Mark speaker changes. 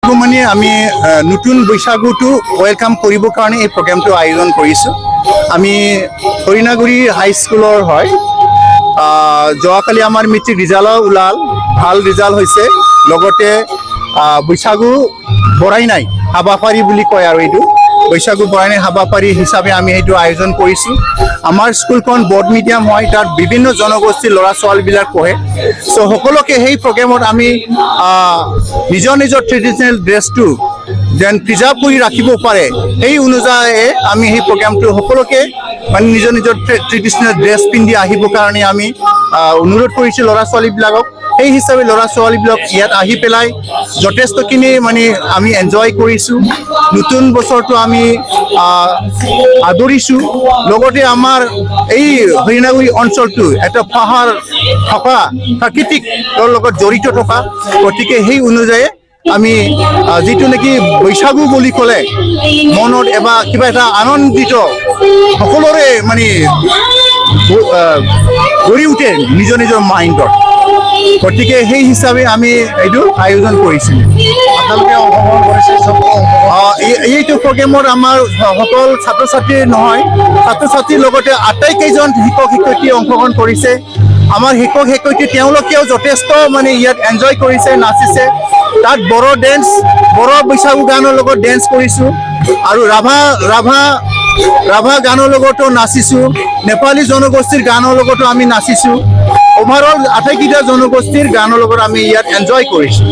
Speaker 1: মানে আমি নতুন বৈশাগুটো ওয়েলকাম কৰিব কাৰণে এই প্ৰগ্ৰামটো আয়োজন কৰিছোঁ। আমি হৰিণাগুৰি হাই স্কুলৰ হয়। যোৱাকালি আমাৰ মেট্ৰিক ৰিজাল্ট ওলাল, ভাল ৰিজাল্ট হৈছে। লগতে বৈশাগু বৰাই নাই হাবাপাৰী বুলি কয়, আৰু এইটো বৈশাগু বৰাই নাই হাবাপাৰী হিচাপে আমি সেইটো আয়োজন কৰিছোঁ। আমাৰ স্কুলখন বৰ্ড মিডিয়াম হয়, তাত বিভিন্ন জনগোষ্ঠীৰ ল'ৰা ছোৱালীবিলাক পঢ়ে। চ' সকলোকে সেই প্ৰগ্ৰেমত আমি নিজৰ নিজৰ ট্ৰেডিশ্যনেল ড্ৰেছটো যেন প্ৰিজাৰ্ভ কৰি ৰাখিব পাৰে, সেই অনুযায়ী আমি সেই প্ৰগ্ৰামটো সকলোকে মানে নিজৰ নিজৰ ট্ৰেডিশ্যনেল ড্ৰেছ পিন্ধি আহিবৰ কাৰণে আমি অনুৰোধ কৰিছোঁ ল'ৰা ছোৱালীবিলাকক। সেই হিচাপে ল'ৰা ছোৱালীবিলাক ইয়াত আহি পেলাই যথেষ্টখিনি মানে আমি এনজয় কৰিছোঁ। নতুন বছৰটো আমি আদৰিছোঁ। লগতে আমাৰ এই হৰিণাগুৰি অঞ্চলটো এটা পাহাৰ থকা প্ৰাকৃতিক লগত জড়িত থকা, গতিকে সেই অনুযায়ী আমি যিটো নেকি বৈশাগু বুলি ক'লে মনত এবা কিবা এটা আনন্দিত সকলোৰে মানে গঢ়ি উঠে নিজৰ নিজৰ মাইণ্ডত। গতিকে সেই হিচাপে আমি এইটো আয়োজন কৰিছিলোঁ। আপোনালোকে অংশগ্ৰহণ কৰিছে? এইটো প্ৰগ্ৰেমত আমাৰ সকল ছাত্ৰ ছাত্ৰী নহয়, ছাত্ৰ ছাত্ৰীৰ লগতে আটাইকেইজন শিক্ষক শিক্ষয়িত্ৰী অংশগ্ৰহণ কৰিছে। আমাৰ শিক্ষক শিক্ষয়িত্ৰী তেওঁলোকেও যথেষ্ট মানে ইয়াত এনজয় কৰিছে, নাচিছে। তাত বড়ো ডেন্স, বড়ো বৈশাগু গানৰ লগত ডেন্স কৰিছোঁ, আৰু ৰাভা গানৰ লগতো নাচিছোঁ, নেপালী জনগোষ্ঠীৰ গানৰ লগতো আমি নাচিছোঁ। অভাৰঅল আটাইকেইটা জনগোষ্ঠীৰ গানৰ লগত আমি ইয়াত এনজয় কৰিছোঁ।